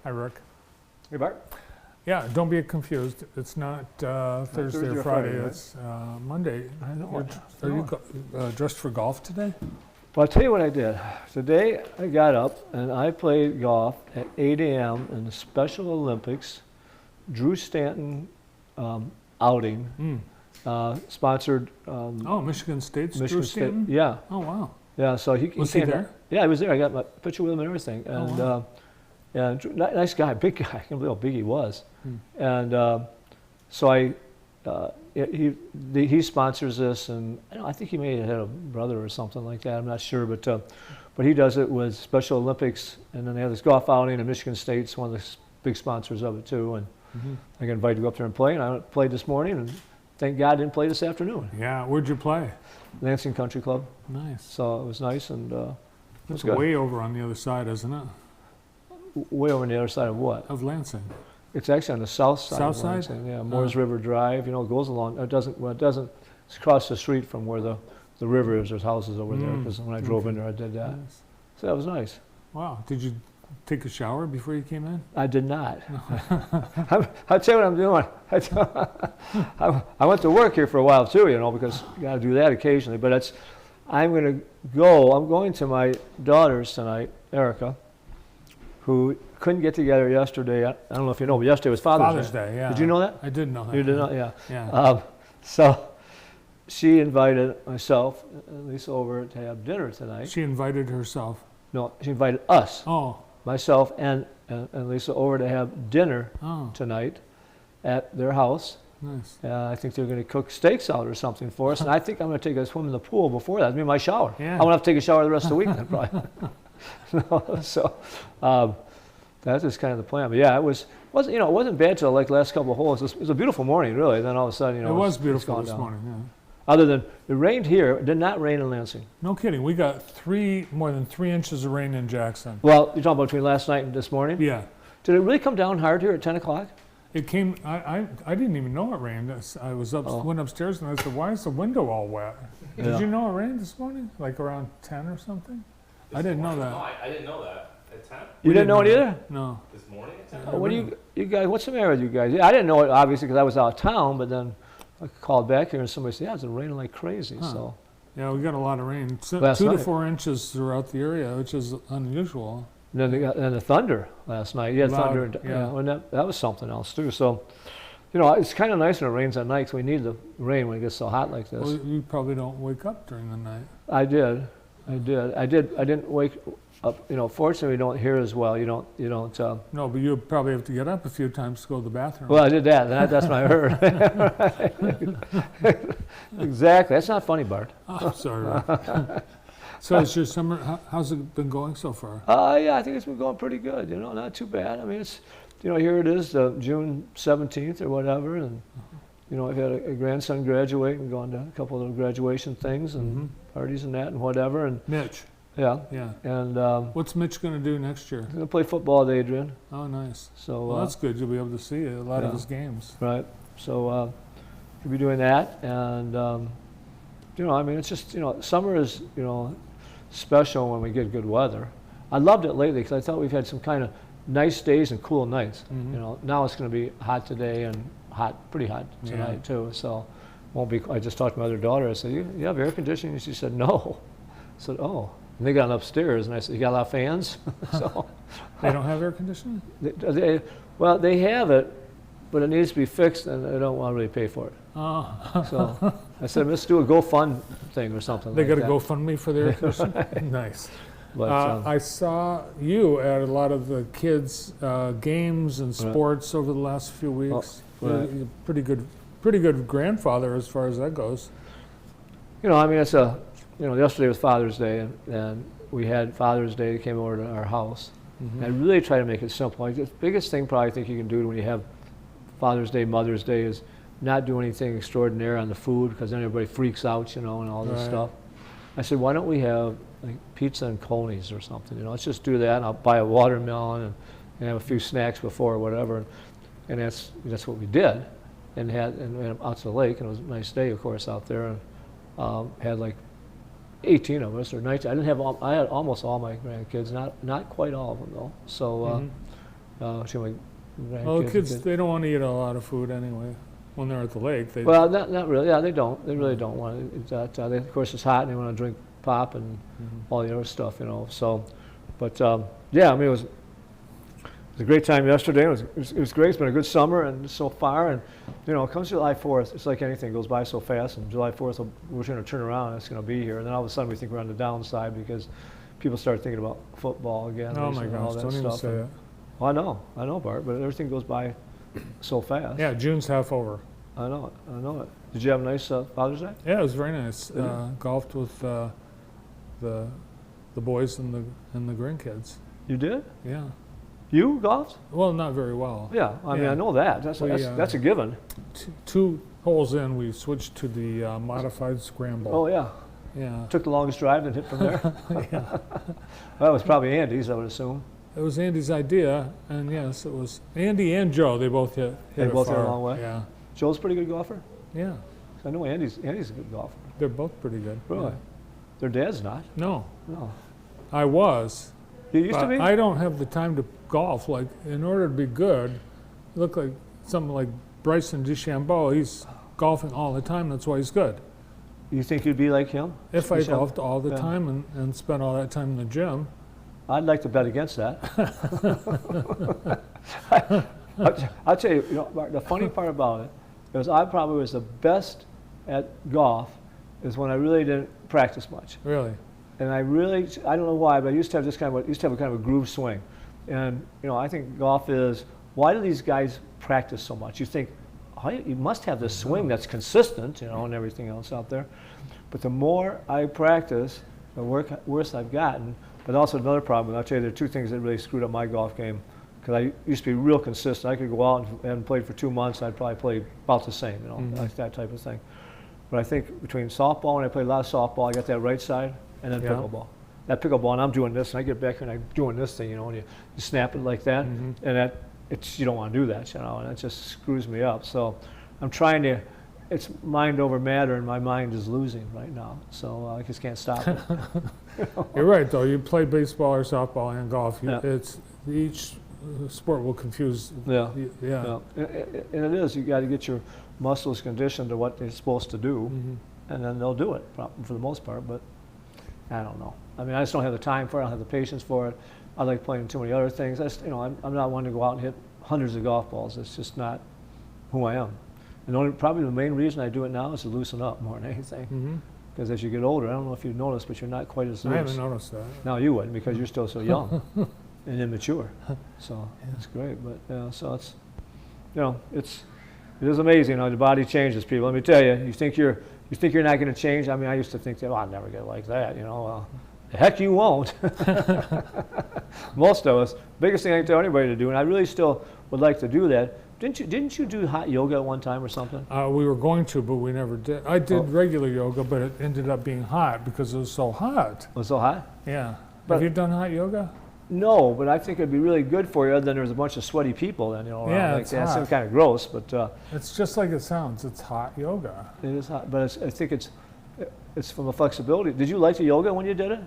Hi, Rick. Hey, Bart. Yeah, don't be confused. It's not Thursday or Friday. Right? It's Monday. I know. Are you dressed for golf today? Well, I'll tell you what I did. Today I got up and I played golf at 8 a.m. in the Special Olympics Drew Stanton outing, sponsored. Oh, Michigan State's Michigan Drew Stanton? State. Yeah. Oh, wow. Yeah. So he Was came he there? down. Yeah, I was there. I got my picture with him and everything. And wow. yeah, nice guy, big guy. I can't believe how big he was. And so he sponsors this, and I think he may have had a brother or something like that. I'm not sure, but he does it with Special Olympics, and then they have this golf outing, and Michigan State's one of the big sponsors of it too. And I got invited to go up there and play, and I played this morning, and thank God I didn't play this afternoon. Yeah, where'd you play? Lansing Country Club. Nice. So it was nice, and it's way over on the other side, isn't it? Way over on the other side of what? Of Lansing. It's actually on the south side. South of side? Lansing, yeah, Moores River Drive. You know, it goes along. It doesn't. It's across the street from where the river is. There's houses over there. Because when I drove in there, I did that. Nice. So that was nice. Wow. Did you take a shower before you came in? I did not. I'll tell you what I'm doing. I went to work here for a while too, you know, because you got to do that occasionally. But I'm going to my daughter's tonight, Erica, who couldn't get together yesterday. I don't know if you know, but yesterday was Father's Day. Yeah. Did you know that? I did know that. You did not, yeah. Yeah. So she invited myself and Lisa over to have dinner tonight. She invited herself. No, she invited us. Oh. Myself and Lisa over to have dinner tonight at their house. Nice. I think they're going to cook steaks out or something for us, and I think I'm going to take a swim in the pool before that. I mean, my shower. Yeah. I won't have to take a shower the rest of the week then, probably. No, so that is kind of the plan. But yeah, it wasn't bad till like the last couple of holes. It was a beautiful morning, really. Then all of a sudden, it was beautiful this morning. Yeah. Other than it rained here, it did not rain in Lansing. No kidding. We got more than 3 inches of rain in Jackson. Well, you're talking about between last night and this morning? Yeah. Did it really come down hard here at 10 o'clock? It came. I didn't even know it rained. I was went upstairs and I said, "Why is the window all wet?" Yeah. Did you know it rained this morning? Like around 10 or something? I didn't know that. No, I didn't know that. At 10? You didn't know it either? No. This morning at 10? What do you guys? What's the matter with you guys? Yeah, I didn't know it obviously because I was out of town, but then I called back here and somebody said, "Yeah, it's raining like crazy." Huh. So Yeah, we got a lot of rain. 2 Last to night. 4 inches throughout the area, which is unusual. and then the thunder last night. You had Loud, thunder. yeah. And that was something else too. So, you know, it's kind of nice when it rains at night because we need the rain when it gets so hot like this. Well, you probably don't wake up during the night. I didn't wake up. You know, fortunately, we don't hear as well. You don't. No, but you probably have to get up a few times to go to the bathroom. Well, I did that. That's what I heard. Exactly. That's not funny, Bart. Oh, sorry. So is your summer, how's it been going so far? Yeah, I think it's been going pretty good. You know, not too bad. I mean, it's, you know, here it is, June 17th or whatever, and you know, I've had a grandson graduate and gone to a couple of graduation things and parties and that and whatever. And Mitch. yeah. Yeah. And What's Mitch going to do next year? I'm gonna play football with Adrian. Oh, nice. So Well, that's good. You'll be able to see a lot of his games. right. So he'll be doing that, and you know, I mean, it's just, you know, summer is, you know, special when we get good weather. I loved it lately because I thought we've had some kind of nice days and cool nights. You know, now it's going to be hot today and pretty hot tonight too. So won't be. I just talked to my other daughter. I said, "You have air conditioning?" And she said, "No." I said, "Oh." And they got upstairs, and I said, "You got a lot of fans?" So They don't have air conditioning? well, they have it, but it needs to be fixed, and they don't want to really pay for it. Oh. So I said, "Let's do a GoFund thing or something." They like got to that. go fund me for the air conditioning? Nice. But, I saw you at a lot of the kids' games and sports over the last few weeks. right. You're a pretty good grandfather as far as that goes. You know, I mean, yesterday was Father's Day, and we had Father's Day that came over to our house. And I really try to make it simple. Like, the biggest thing probably I think you can do when you have Father's Day, Mother's Day is not do anything extraordinary on the food because then everybody freaks out, you know, and all this stuff. I said, why don't we have like pizza and conies or something? You know, let's just do that, and I'll buy a watermelon and have a few snacks before or whatever. And that's what we did, and went out to the lake, and it was a nice day, of course, out there, and had like 18 of us or 19. I had almost all my grandkids, not quite all of them though. So See my Well, grandkids. kids, they don't want to eat a lot of food anyway. When they're at the lake, they. Well, not really. Yeah, they don't. They really don't want it. Of course, it's hot, and they want to drink pop and all the other stuff, So, but yeah, I mean, it was a great time yesterday. It was great. It's been a good summer, and so far, and it comes July 4th. It's like anything, it goes by so fast. And July 4th, we're going to turn around. And it's going to be here, and then all of a sudden, we think we're on the downside because people start thinking about football again. Oh my and all gosh! that Don't even stuff. say And- that. Well, I know, Bart, but everything goes by so fast. Yeah, June's half over. I know it. Did you have a nice Father's Day? Yeah, it was very nice. Yeah. Golfed with the boys and the grandkids. You did? Yeah. You golfed? Well, not very well. Yeah, I mean, Yeah. I know that. That's a given. Two holes in, we switched to the modified scramble. Oh, yeah. Yeah. Took the longest drive and hit from there. Yeah. Well, it was probably Andy's, I would assume. It was Andy's idea, and yes, it was Andy and Joe. They both hit They it both hit a far. long way? Yeah. Joe's a pretty good golfer? Yeah. I know Andy's a good golfer. They're both pretty good. Really? Yeah. Their dad's not. No, No. I was. You used to But be? I don't have the time to golf. Like, in order to be good, you look like something like Bryson DeChambeau. He's golfing all the time. That's why he's good. You think you'd be like him? If I DeChambeau? golfed all the Yeah. time and spent all that time in the gym, I'd like to bet against that. I'll tell you, Mark, the funny part about it is I probably was the best at golf is when I really didn't practice much. really. And I don't know why, but I used to have a kind of a groove swing. And, I think golf is, why do these guys practice so much? You think, oh, you must have this swing that's consistent, and everything else out there. But the more I practice, the worse I've gotten. But also another problem, and I'll tell you, there are two things that really screwed up my golf game. Because I used to be real consistent. I could go out and play for 2 months, I'd probably play about the same, like that type of thing. But I think between softball, when I played a lot of softball, I got that right side, and then Yeah. pickleball. That pickleball, and I'm doing this, and I get back here and I'm doing this thing, and you snap it like that, and you don't want to do that, and it just screws me up. So I'm trying to, it's mind over matter, and my mind is losing right now. So I just can't stop it. You're right, though. You play baseball or softball and golf. Yeah. It's each sport will confuse. Yeah. Yeah. And it is, you got to get your muscles conditioned to what they're supposed to do, and then they'll do it for the most part, but I don't know. I mean, I just don't have the time for it. I don't have the patience for it. I like playing too many other things. I'm not one to go out and hit hundreds of golf balls. It's just not who I am. And probably the main reason I do it now is to loosen up more than anything. Because as you get older, I don't know if you've noticed, but you're not quite as loose. I haven't noticed that. No, you wouldn't, because you're still so young and immature. So it's great, but so it's, it is amazing how the body changes people. Let me tell you, you think you're not going to change. I mean, I used to think that, I'll never get like that. The heck you won't. Most of us. Biggest thing I can tell anybody to do, and I really still would like to do that. Didn't you do hot yoga at one time or something? We were going to, but we never did. I did Oh. regular yoga, but it ended up being hot because it was so hot. Was it so hot? Yeah. But- Have you done hot yoga? No, but I think it'd be really good for you. Then there's a bunch of sweaty people then, around Yeah, like it's that. It hot. seems kind of gross, but It's just like it sounds. It's hot yoga. it is hot. But I think it's from a flexibility. Did you like the yoga when you did it?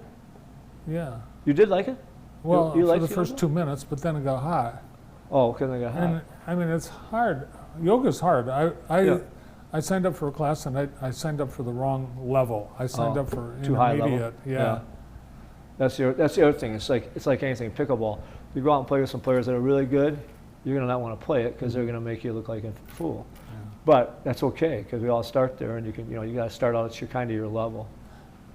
Yeah. You did like it? Well, you for liked the the first yoga? 2 minutes, but then it got hot. Oh, because I got hot. And I mean, it's hard. Yoga's hard. Yeah. I signed up for a class and I signed up for the wrong level. I signed Oh, up for too high level? intermediate. Yeah. That's the other thing. It's like anything pickleball. You go out and play with some players that are really good, you're gonna not want to play it because they're gonna make you look like a fool. Yeah. But that's okay because we all start there, and you got to start out at your level.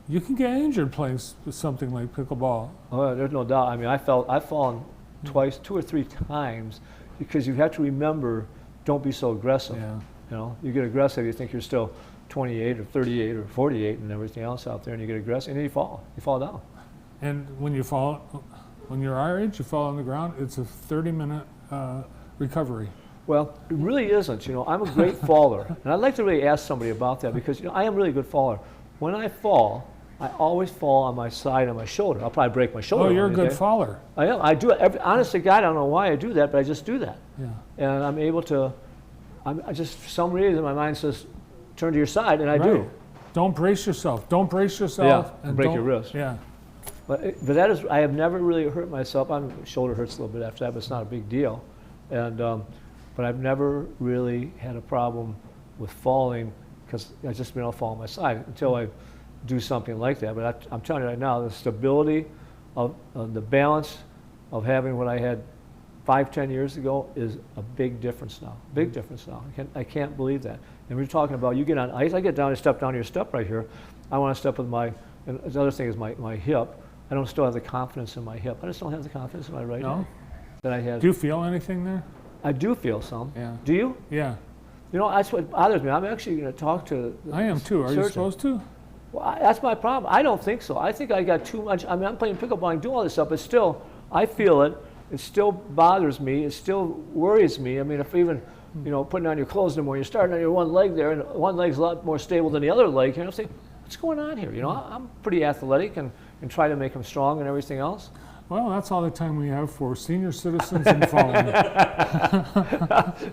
You can get injured playing something like pickleball. Oh, there's no doubt. I mean, I've fallen twice, 2 or 3 times, because you have to remember, don't be so aggressive. Yeah. You get aggressive, you think you're still 28 or 38 or 48 and everything else out there, and you get aggressive, and then you fall down. And when you're our age, you fall on the ground, it's a 30-minute recovery. Well, it really isn't. I'm a great faller, and I'd like to really ask somebody about that because I am really a good faller. When I fall, I always fall on my side and my shoulder. I'll probably break my shoulder. Oh, you're a one good day. faller. I am. I do it. Honest to God, I don't know why I do that, but I just do that. Yeah. And I'm able to, I just, for some reason, my mind says, turn to your side, and I Right. do. Don't brace yourself. Don't brace yourself. Yeah, and break your don't- wrist. Yeah. But that is, I have never really hurt myself. My shoulder hurts a little bit after that, but it's not a big deal. And but I've never really had a problem with falling because I've just been able to fall on my side until I do something like that. But I'm telling you right now, the stability of the balance of having what I had 5-10 years ago is a big difference now. Big difference now. I can't believe that. And we're talking about, you get on ice, I get down and step down your step right here. I want to step with my, and the other thing is my hip. I don't still have the confidence in my hip. I just don't have the confidence in my right hip that I had. Do you feel anything there? I do feel some. Yeah. Do you? Yeah. You know, that's what bothers me. I'm actually going to talk to the I am too. Are you surgeon. supposed to? Well, that's my problem. I don't think so. I think I got too much. I mean, I'm playing pickleball and doing all this stuff, but still, I feel it. It still bothers me. It still worries me. I mean, if even, you know, putting on your clothes in the morning, you're starting on your one leg there, and one leg's a lot more stable than the other leg. You know, I'm saying, what's going on here? You know, I'm pretty athletic and try to make them strong and everything else. Well, that's all the time we have for senior citizens and following.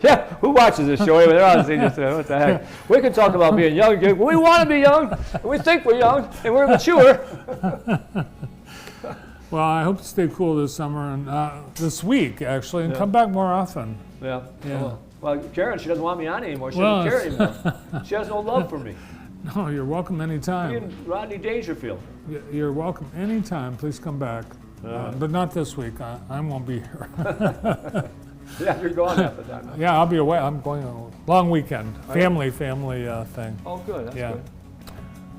Yeah, who watches this show? They're all senior citizens. What the heck? We can talk about being young. We want to be young. And we think we're young, and we're mature. Well, I hope to stay cool this summer and this week, actually, and Yeah. come back more often. Yeah. Yeah. Well, Karen, she doesn't want me on anymore. She Well, doesn't care anymore. She has no love for me. No, you're welcome Me anytime. and Rodney Dangerfield. You're welcome anytime. Please come back. But not this week. I won't be here. Yeah, you're gone half the time. Yeah, I'll be away. I'm going on a long weekend. Family thing. Oh, good. That's Yeah. good.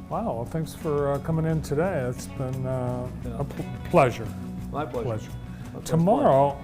Wow, well, thanks for coming in today. It's been a pleasure. My pleasure. Pleasure. That's Tomorrow,